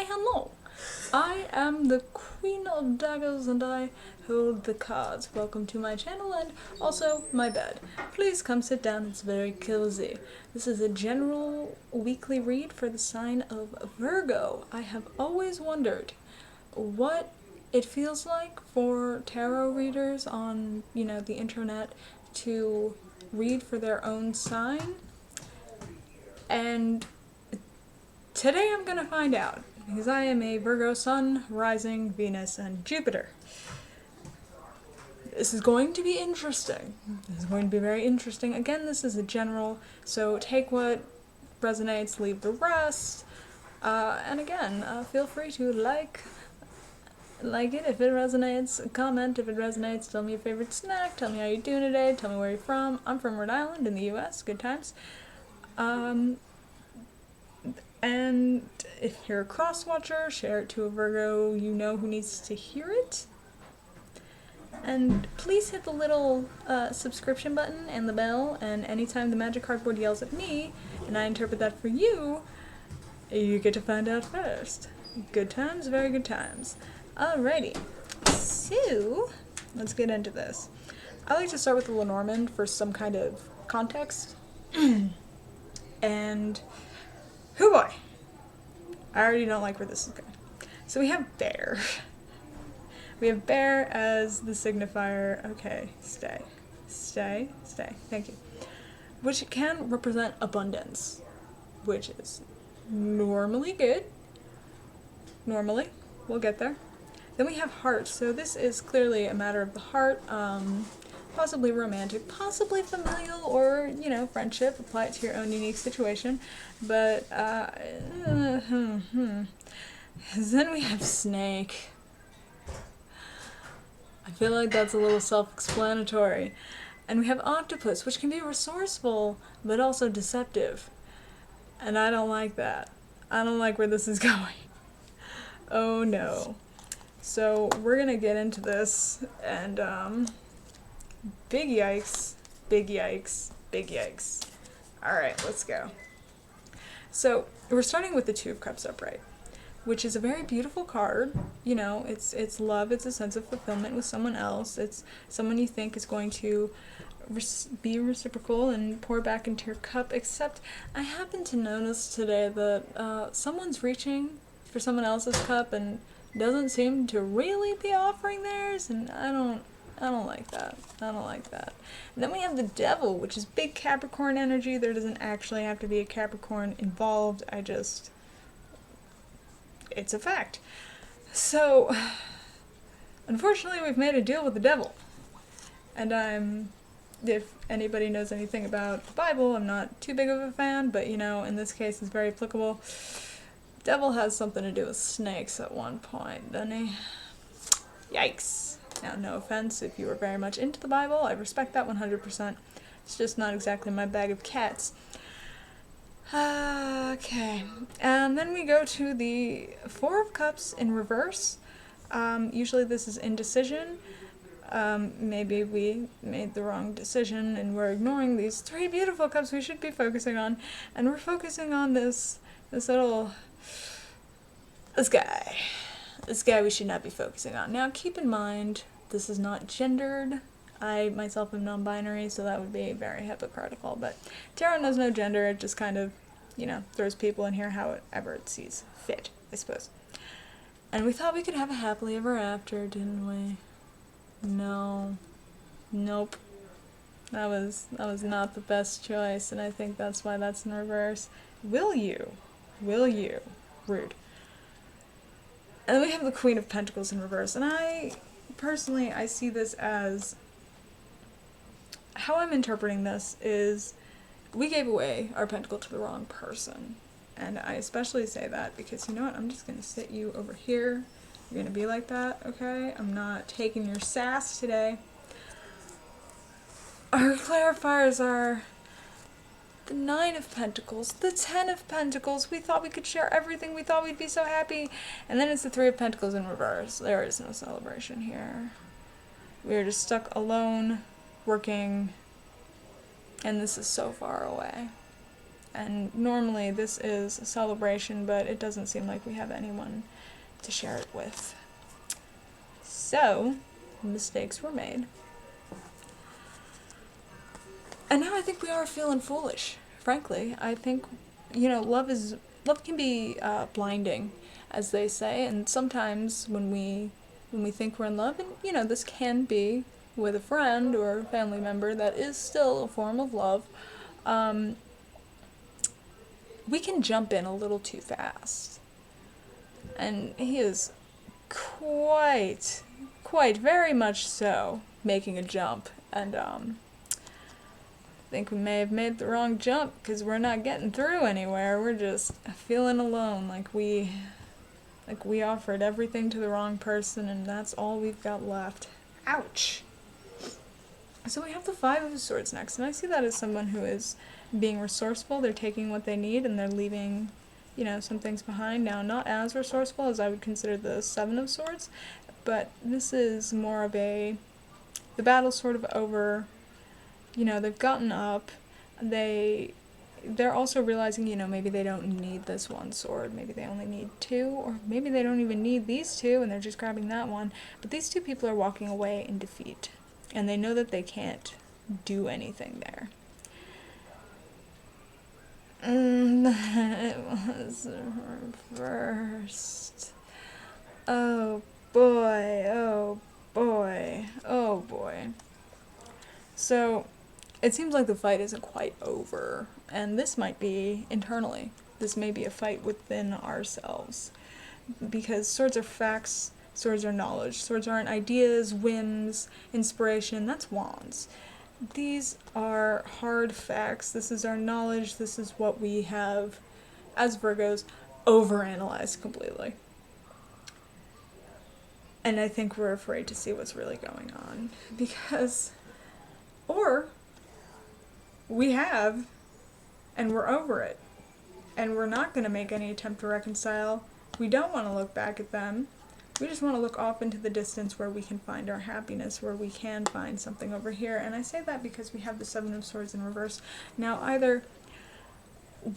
Why, hello! I am the Queen of Daggers and I hold the cards. Welcome to my channel and also my bed. Please come sit down, it's very cozy. This is a general weekly read for the sign of Virgo. I have always wondered what it feels like for tarot readers on, the internet to read for their own sign. And today I'm gonna find out, because I am a Virgo Sun, Rising, Venus, and Jupiter. This is going to be interesting. This is going to be very interesting. Again, this is a general, so take what resonates, leave the rest. And again, feel free to like it if it resonates, comment if it resonates, tell me your favorite snack, tell me how you're doing today, tell me where you're from. I'm from Rhode Island in the US, good times. And if you're a cross-watcher, share it to a Virgo you know who needs to hear it. And please hit the little subscription button and the bell, and anytime the magic cardboard yells at me, and I interpret that for you, you get to find out first. Good times, very good times. Alrighty, so let's get into this. I like to start with the Lenormand for some kind of context. And hoo boy! I already don't like where this is going. So we have bear. We have bear as the signifier. Okay, stay. Stay, stay. Thank you. Which can represent abundance, which is normally good. Normally. We'll get there. Then we have heart. So this is clearly a matter of the heart. Possibly romantic, possibly familial, or, friendship. Apply it to your own unique situation. But, Then we have snake. I feel like that's a little self-explanatory. And we have octopus, which can be resourceful, but also deceptive. And I don't like that. I don't like where this is going. Oh no. So, we're gonna get into this, and, big yikes, big yikes, big yikes. Alright, let's go. So, we're starting with the Two of Cups upright, which is a very beautiful card. It's love, it's a sense of fulfillment with someone else. It's someone you think is going to be reciprocal and pour back into your cup, except I happen to notice today that someone's reaching for someone else's cup and doesn't seem to really be offering theirs, and I don't like that. I don't like that. And then we have the Devil, which is big Capricorn energy. There doesn't actually have to be a Capricorn involved. It's a fact. So, unfortunately, we've made a deal with the Devil. And if anybody knows anything about the Bible, I'm not too big of a fan, but in this case it's very applicable. Devil has something to do with snakes at one point, doesn't he? Yikes. Now, no offense if you were very much into the Bible, I respect that 100%. It's just not exactly my bag of cats. Okay, and then we go to the Four of Cups in reverse. Usually this is indecision. Maybe we made the wrong decision and we're ignoring these three beautiful cups we should be focusing on, and we're focusing on this guy. This guy we should not be focusing on. Now, keep in mind, this is not gendered. I myself am non-binary, so that would be very hypocritical, but tarot knows no gender. It just kind of, throws people in here however it sees fit, I suppose. And we thought we could have a happily ever after, didn't we? No. Nope. That was not the best choice, and I think that's why that's in reverse. Will you? Rude. And then we have the Queen of Pentacles in reverse, and I see this as, how I'm interpreting this is, we gave away our pentacle to the wrong person. And I especially say that because, you know what, I'm just going to sit you over here. You're going to be like that, okay? I'm not taking your sass today. Our clarifiers are the Nine of Pentacles, the Ten of Pentacles. We thought we could share everything. We thought we'd be so happy. And then it's the Three of Pentacles in reverse. There is no celebration here. We're just stuck alone, working, and this is so far away. And normally this is a celebration, but it doesn't seem like we have anyone to share it with. So, mistakes were made. And now I think we are feeling foolish, frankly. I think, you know, love can be blinding, as they say, and sometimes when we think we're in love, and, you know, this can be with a friend or a family member, that is still a form of love, we can jump in a little too fast. And he is quite very much so making a jump, and I think we may have made the wrong jump because we're not getting through anywhere. We're just feeling alone, like we offered everything to the wrong person and that's all we've got left. Ouch. So we have the Five of Swords next, and I see that as someone who is being resourceful. They're taking what they need and they're leaving, you know, some things behind. Now, not as resourceful as I would consider the Seven of Swords, but this is more of the battle's sort of over, you know, they've gotten up, they're also realizing, you know, maybe they don't need this one sword, maybe they only need two, or maybe they don't even need these two and they're just grabbing that one, but these two people are walking away in defeat, and they know that they can't do anything there. It was reversed. Oh boy, oh boy, oh boy. So, it seems like the fight isn't quite over, and this might be internally. This may be a fight within ourselves. Because swords are facts, swords are knowledge. Swords aren't ideas, whims, inspiration, that's wands. These are hard facts. This is our knowledge. This is what we have, as Virgos, overanalyzed completely. And I think we're afraid to see what's really going on. Because, or we have, and we're over it. And we're not going to make any attempt to reconcile. We don't want to look back at them. We just want to look off into the distance where we can find our happiness, where we can find something over here. And I say that because we have the Seven of Swords in reverse. Now, either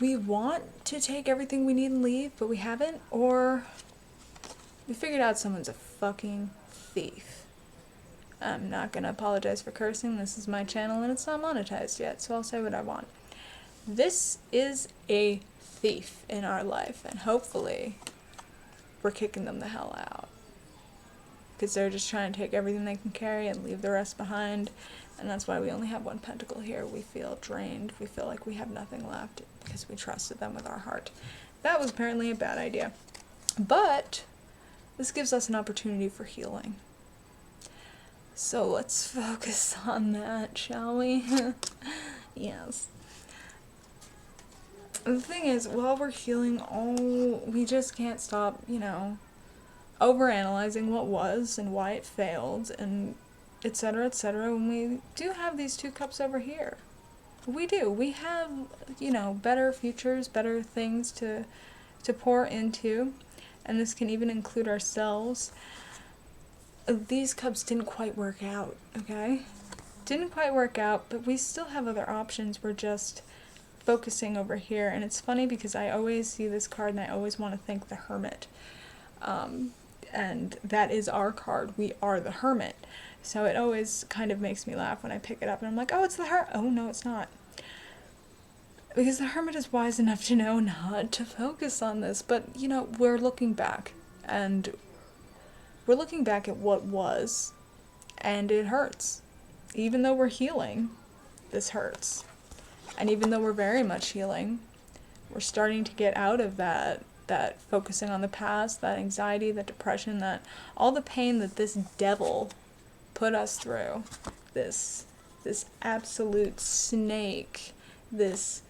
we want to take everything we need and leave, but we haven't, or we figured out someone's a fucking thief. I'm not going to apologize for cursing. This is my channel and it's not monetized yet, so I'll say what I want. This is a thief in our life, and hopefully we're kicking them the hell out. Because they're just trying to take everything they can carry and leave the rest behind, and that's why we only have one pentacle here. We feel drained. We feel like we have nothing left because we trusted them with our heart. That was apparently a bad idea. But this gives us an opportunity for healing. So let's focus on that, shall we? Yes. The thing is, while we're healing, we just can't stop, you know, overanalyzing what was and why it failed, and etc., etc. When we do have these two cups over here. We do. We have, you know, better futures, better things to pour into, and this can even include ourselves. These cups didn't quite work out, okay? Didn't quite work out, but we still have other options. We're just focusing over here, and it's funny because I always see this card and I always want to think the Hermit. And that is our card. We are the Hermit. So it always kind of makes me laugh when I pick it up and I'm like, oh, it's the Hermit. Oh, no, it's not. Because the Hermit is wise enough to know not to focus on this. But, you know, we're looking back. And we're looking back at what was. And it hurts. Even though we're healing, this hurts. And even though we're very much healing, we're starting to get out of that focusing on the past, that anxiety, that depression, that all the pain that this devil put us through, this absolute snake, this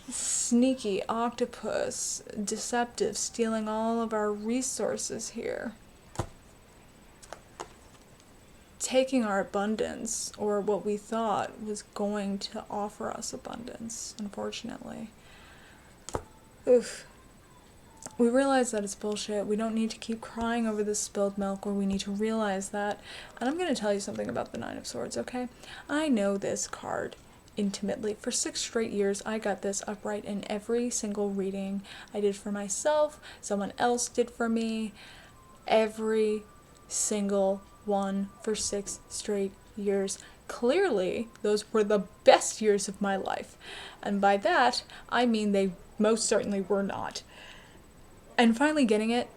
sneaky octopus, deceptive, stealing all of our resources here, taking our abundance, or what we thought was going to offer us abundance, unfortunately. Oof. We realize that it's bullshit. We don't need to keep crying over this spilled milk, or we need to realize that. And I'm going to tell you something about the Nine of Swords, okay? I know this card intimately. For 6 straight years, I got this upright in every single reading I did for myself, someone else did for me, every single one for 6 straight years. Clearly, those were the best years of my life. And by that, I mean they most certainly were not. And finally getting it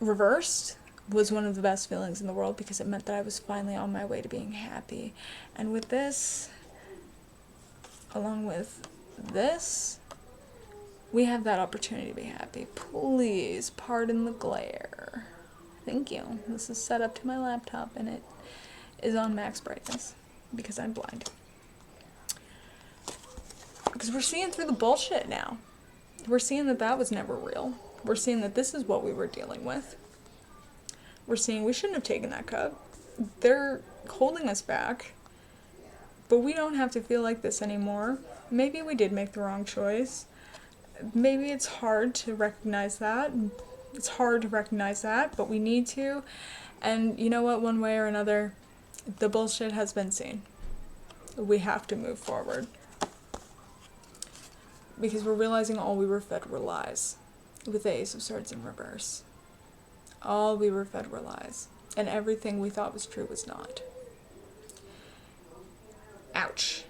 reversed was one of the best feelings in the world, because it meant that I was finally on my way to being happy. And with this, along with this, we have that opportunity to be happy. Please pardon the glare. Thank you. This is set up to my laptop and it is on max brightness because I'm blind. Because we're seeing through the bullshit now. We're seeing that that was never real. We're seeing that this is what we were dealing with. We're seeing we shouldn't have taken that cup. They're holding us back. But we don't have to feel like this anymore. Maybe we did make the wrong choice. Maybe it's hard to recognize that. It's hard to recognize that, but we need to. And you know what? One way or another, the bullshit has been seen. We have to move forward. Because we're realizing all we were fed were lies. With the Ace of Swords in reverse. All we were fed were lies. And everything we thought was true was not. Ouch.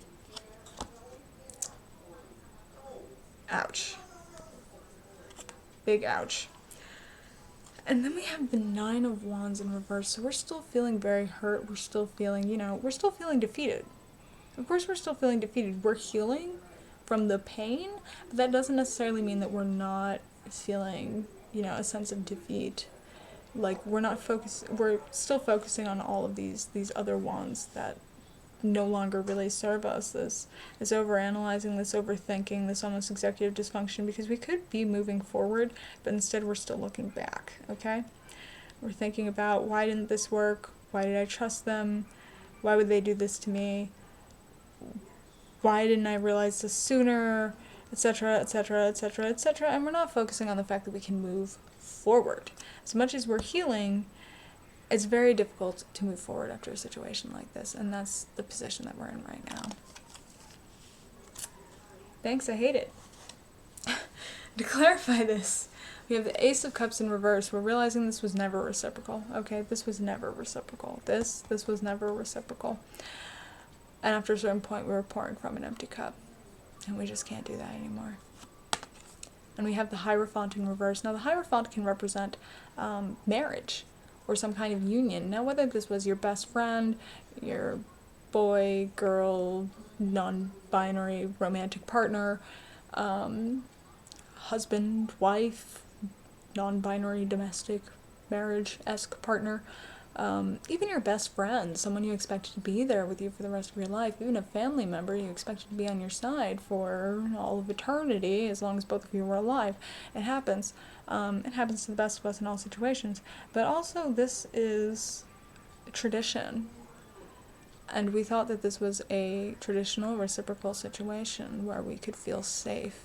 Ouch. Big ouch. And then we have the 9 of Wands in reverse. So we're still feeling very hurt. We're still feeling, we're still feeling defeated. Of course we're still feeling defeated. We're healing from the pain, but that doesn't necessarily mean that we're not feeling, a sense of defeat. Like, we're still focusing on all of these other wands that no longer really serve us. This overanalyzing, this overthinking, this almost executive dysfunction, because we could be moving forward, but instead we're still looking back, okay? We're thinking about, why didn't this work? Why did I trust them? Why would they do this to me? Why didn't I realize this sooner? Etc., etc., etc., etc. And we're not focusing on the fact that we can move forward. As much as we're healing, it's very difficult to move forward after a situation like this, and that's the position that we're in right now. Thanks, I hate it. To clarify this, we have the Ace of Cups in reverse. We're realizing this was never reciprocal. Okay, this was never reciprocal. This was never reciprocal. And after a certain point, we were pouring from an empty cup. And we just can't do that anymore. And we have the Hierophant in reverse. Now, the Hierophant can represent marriage or some kind of union. Now, whether this was your best friend, your boy, girl, non-binary romantic partner, husband, wife, non-binary domestic marriage-esque partner, even your best friend, someone you expected to be there with you for the rest of your life, even a family member you expected to be on your side for all of eternity, as long as both of you were alive. It happens. It happens to the best of us in all situations. But also, this is tradition. And we thought that this was a traditional reciprocal situation where we could feel safe.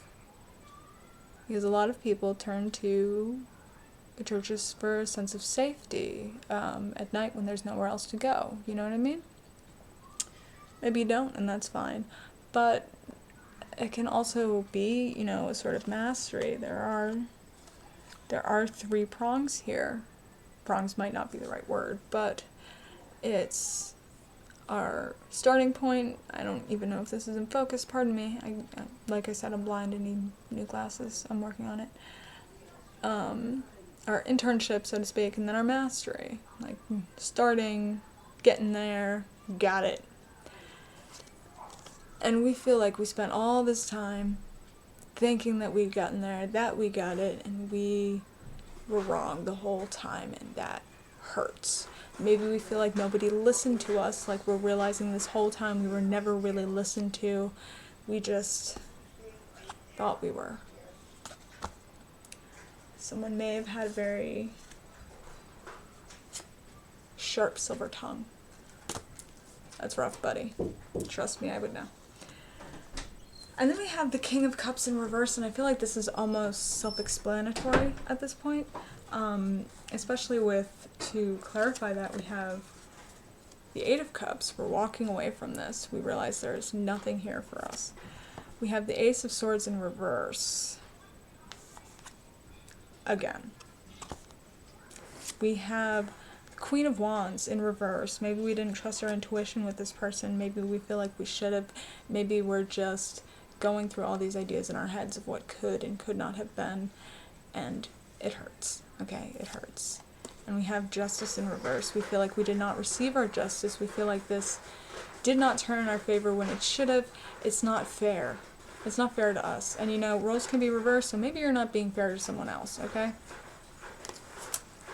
Because a lot of people turn to the churches for a sense of safety at night when there's nowhere else to go. You know what I mean? Maybe you don't, and that's fine. But it can also be, a sort of mastery. There are 3 prongs here. Prongs might not be the right word, but it's our starting point. I don't even know if this is in focus. Pardon me. Like I said, I'm blind and need new glasses. I'm working on it. Our internship, so to speak, and then our mastery. Like, starting, getting there, got it. And we feel like we spent all this time thinking that we'd gotten there, that we got it, and we were wrong the whole time, and that hurts. Maybe we feel like nobody listened to us, like we're realizing this whole time we were never really listened to. We just thought we were. Someone may have had a very sharp silver tongue. That's rough, buddy. Trust me, I would know. And then we have the King of Cups in reverse, and I feel like this is almost self-explanatory at this point. Especially to clarify that, we have The Eight of Cups, we're walking away from this. We realize there's nothing here for us. We have the Ace of Swords in reverse. Again. We have the Queen of Wands in reverse. Maybe we didn't trust our intuition with this person. Maybe we feel like we should have. Maybe we're just going through all these ideas in our heads of what could and could not have been. And it hurts. Okay, it hurts. And we have Justice in reverse. We feel like we did not receive our justice. We feel like this did not turn in our favor when it should have. It's not fair. It's not fair to us. And you know, roles can be reversed, so maybe you're not being fair to someone else, okay?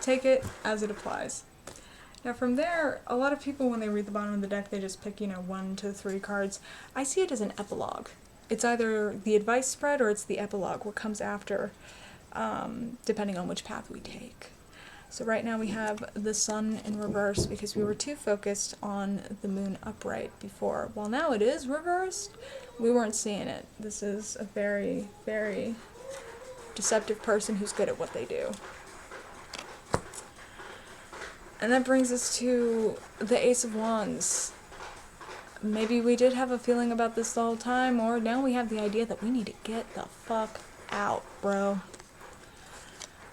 Take it as it applies. Now from there, a lot of people when they read the bottom of the deck, they just pick, you know, 1 to 3 cards. I see it as an epilogue. It's either the advice spread or it's the epilogue, what comes after, depending on which path we take. So right now we have the Sun in reverse because we were too focused on the Moon upright before. While now it is reversed, we weren't seeing it. This is a very, very deceptive person who's good at what they do. And that brings us to the Ace of Wands. Maybe we did have a feeling about this the whole time, or now we have the idea that we need to get the fuck out, bro.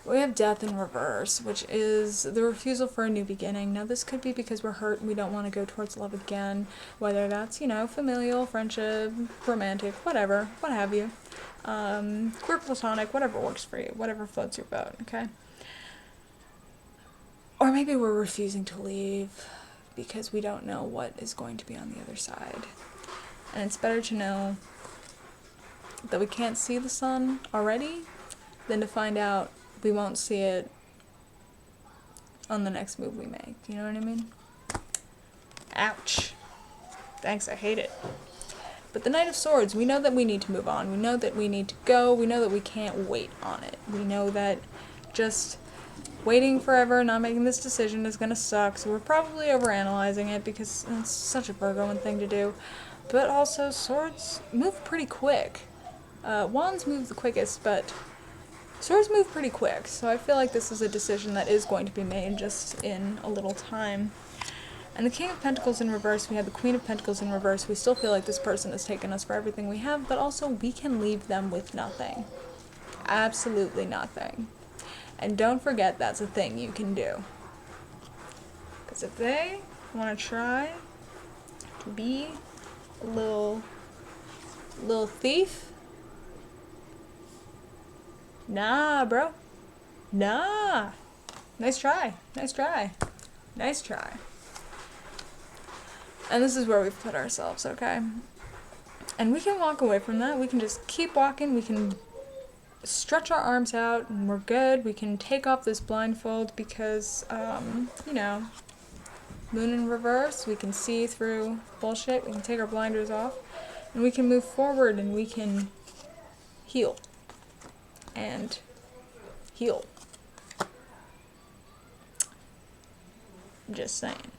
We have Death in reverse, which is the refusal for a new beginning. Now this could be because we're hurt and we don't want to go towards love again, whether that's, you know, familial, friendship, romantic, whatever, what have you. Queer, platonic, whatever works for you, whatever floats your boat, okay? Or maybe we're refusing to leave because we don't know what is going to be on the other side. And it's better to know that we can't see the sun already than to find out we won't see it on the next move we make. You know what I mean? Ouch. Thanks, I hate it. But the Knight of Swords, we know that we need to move on. We know that we need to go. We know that we can't wait on it. We know that just waiting forever, not making this decision is going to suck. So we're probably overanalyzing it because it's such a Virgoan thing to do. But also, swords move pretty quick. Wands move the quickest, but swords move pretty quick, so I feel like this is a decision that is going to be made just in a little time. And the King of Pentacles in reverse, we have the Queen of Pentacles in reverse. We still feel like this person has taken us for everything we have, but also we can leave them with nothing. Absolutely nothing. And don't forget that's a thing you can do. Because if they want to try to be a little thief, nah, bro. Nah. Nice try. Nice try. Nice try. And this is where we've put ourselves, okay? And we can walk away from that. We can just keep walking. We can stretch our arms out and we're good. We can take off this blindfold because, you know, Moon in reverse. We can see through bullshit. We can take our blinders off. And we can move forward and we can heal. And heal. Just saying.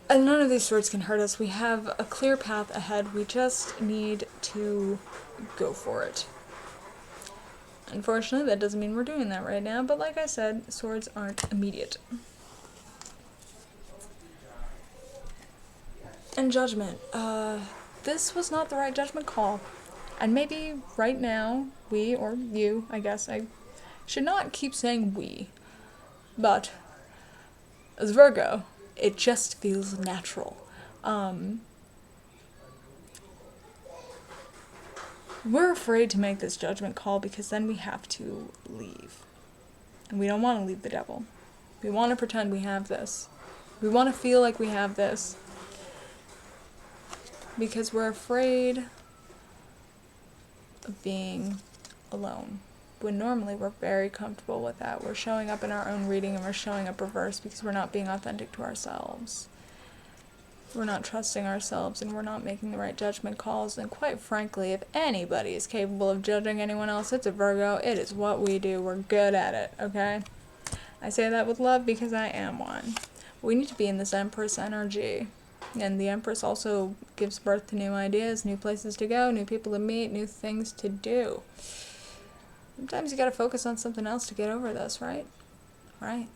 And none of these swords can hurt us. We have a clear path ahead. We just need to go for it. Unfortunately, that doesn't mean we're doing that right now, but like I said, swords aren't immediate. And Judgment. This was not the right judgment call. And maybe right now, we, or you, I guess, I should not keep saying we, but as Virgo, it just feels natural. We're afraid to make this judgment call because then we have to leave. And we don't want to leave the devil. We want to pretend we have this. We want to feel like we have this. Because we're afraid of being alone. When normally we're very comfortable with that. We're showing up in our own reading and we're showing up reverse because we're not being authentic to ourselves. We're not trusting ourselves and we're not making the right judgment calls. And quite frankly, if anybody is capable of judging anyone else, it's a Virgo. It is what we do. We're good at it, okay? I say that with love because I am one. We need to be in this Empress energy. And the Empress also gives birth to new ideas, new places to go, new people to meet, new things to do. Sometimes you gotta focus on something else to get over this, right? Right.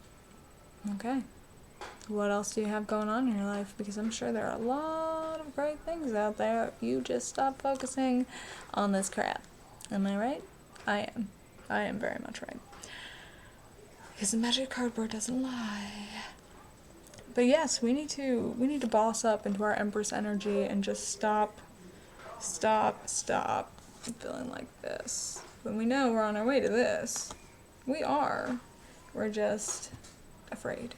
Okay. what else do you have going on in your life? Because I'm sure there are a lot of great things out there if you just stop focusing on this crap. Am I right? I am. I am very much right. Because the magic cardboard doesn't lie. But yes, we need to boss up into our Empress energy and just stop feeling like this. When we know we're on our way to this, we are. We're just afraid.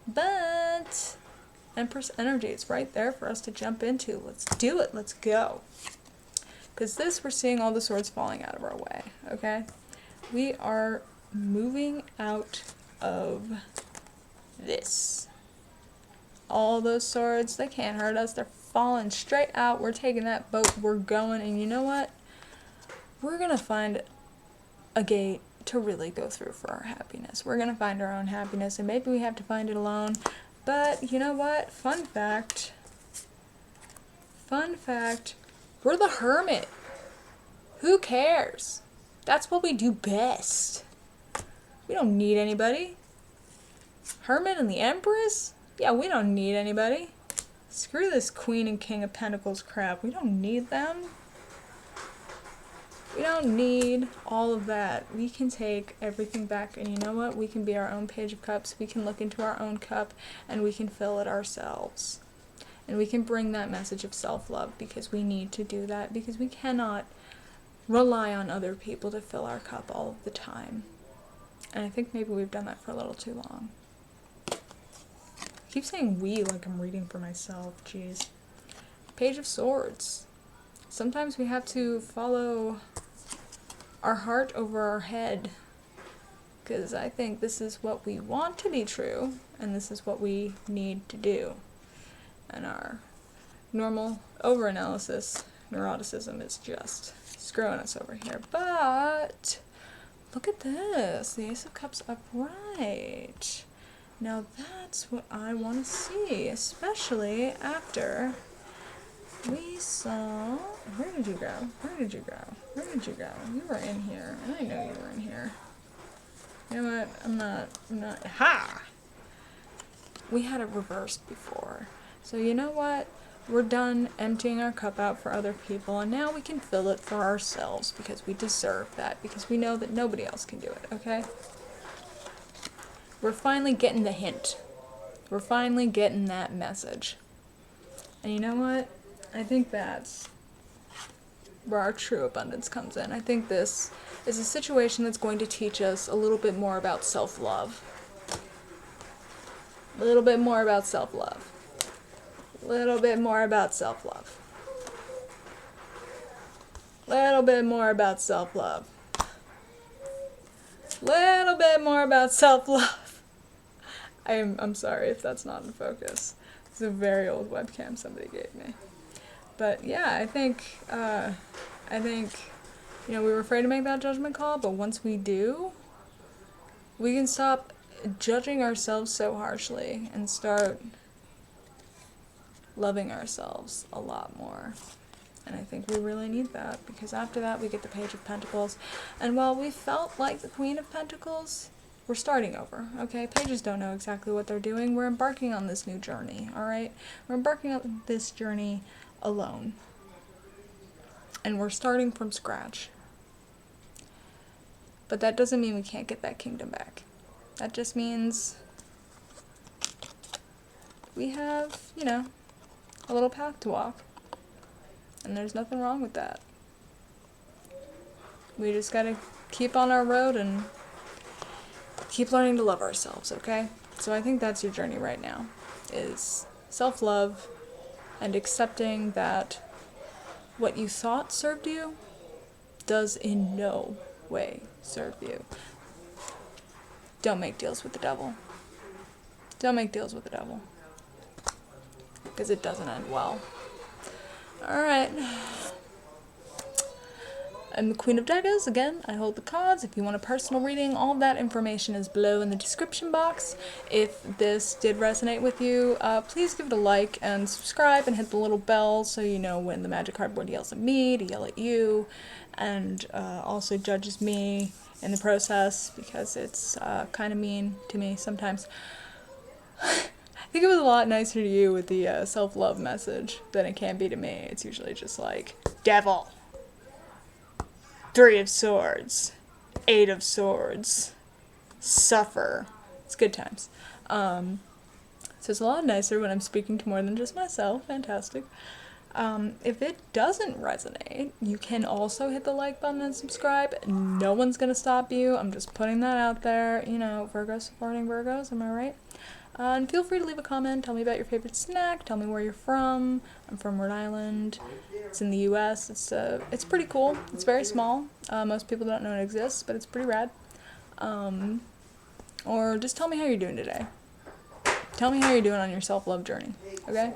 But Empress energy is right there for us to jump into. Let's do it. Let's go. Because this, we're seeing all the swords falling out of our way, okay? We are moving out of this. All those swords, they can't hurt us. They're falling straight out. We're taking that boat. We're going. And you know what? We're going to find a gate to really go through for our happiness. We're going to find our own happiness. And maybe we have to find it alone. But you know what? Fun fact. We're the hermit. Who cares? That's what we do best. We don't need anybody. Hermit and the Empress? Yeah, we don't need anybody. Screw this Queen and King of Pentacles crap. We don't need them. We don't need all of that. We can take everything back, and you know what? We can be our own Page of Cups. We can look into our own cup, and we can fill it ourselves. And we can bring that message of self-love, because we need to do that, because we cannot rely on other people to fill our cup all of the time. And I think maybe we've done that for a little too long. I keep saying we like I'm reading for myself. Jeez. Page of Swords. Sometimes we have to follow our heart over our head. Because I think this is what we want to be true. And this is what we need to do. And our normal overanalysis, neuroticism is just screwing us over here. But look at this. The Ace of Cups upright. Now that's what I want to see, especially after we saw... Where did you go? Where did you go? Where did you go? You were in here, and I know you were in here. You know what? I'm not... Ha! We had it reversed before. So you know what? We're done emptying our cup out for other people, and now we can fill it for ourselves, because we deserve that, because we know that nobody else can do it, okay? We're finally getting the hint. We're finally getting that message. And you know what? I think that's where our true abundance comes in. I think this is a situation that's going to teach us a little bit more about self-love. A little bit more about self-love. A little bit more about self-love. Little bit more about self-love. Little bit more about self-love. I'm sorry if that's not in focus. It's a very old webcam somebody gave me. But yeah, I think, you know, we were afraid to make that judgment call, but once we do, we can stop judging ourselves so harshly and start loving ourselves a lot more. And I think we really need that, because after that we get the Page of Pentacles. And while we felt like the Queen of Pentacles, we're starting over, okay? Pages don't know exactly what they're doing. We're embarking on this new journey, alright? We're embarking on this journey alone. And we're starting from scratch. But that doesn't mean we can't get that kingdom back. That just means we have, you know, a little path to walk. And there's nothing wrong with that. We just gotta keep on our road and keep learning to love ourselves, okay? So I think that's your journey right now, is self-love and accepting that what you thought served you does in no way serve you. Don't make deals with the devil. Don't make deals with the devil. Because it doesn't end well. Alright. I'm the Queen of Daggers. Again, I hold the cards. If you want a personal reading, all of that information is below in the description box. If this did resonate with you, please give it a like and subscribe and hit the little bell so you know when the magic cardboard yells at me to yell at you, and also judges me in the process, because it's kind of mean to me sometimes. I think it was a lot nicer to you with the self-love message than it can be to me. It's usually just like, devil, 3 of swords, 8 of swords, suffer. It's good times. So it's a lot nicer when I'm speaking to more than just myself. Fantastic. If it doesn't resonate, you can also hit the like button and subscribe. No one's gonna stop you. I'm just putting that out there. You know, Virgos supporting Virgos, am I right? And feel free to leave a comment. Tell me about your favorite snack. Tell me where you're from. I'm from Rhode Island. It's in the US. It's pretty cool. It's very small. Most people don't know it exists, but it's pretty rad. Or just tell me how you're doing today. Tell me how you're doing on your self-love journey, okay?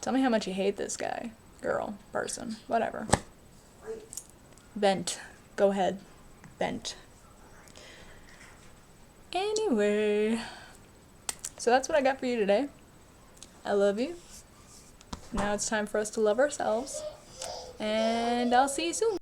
Tell me how much you hate this guy, girl, person, whatever. Vent. Go ahead. Vent. Anyway, so that's what I got for you today. I love you. Now it's time for us to love ourselves. And I'll see you soon.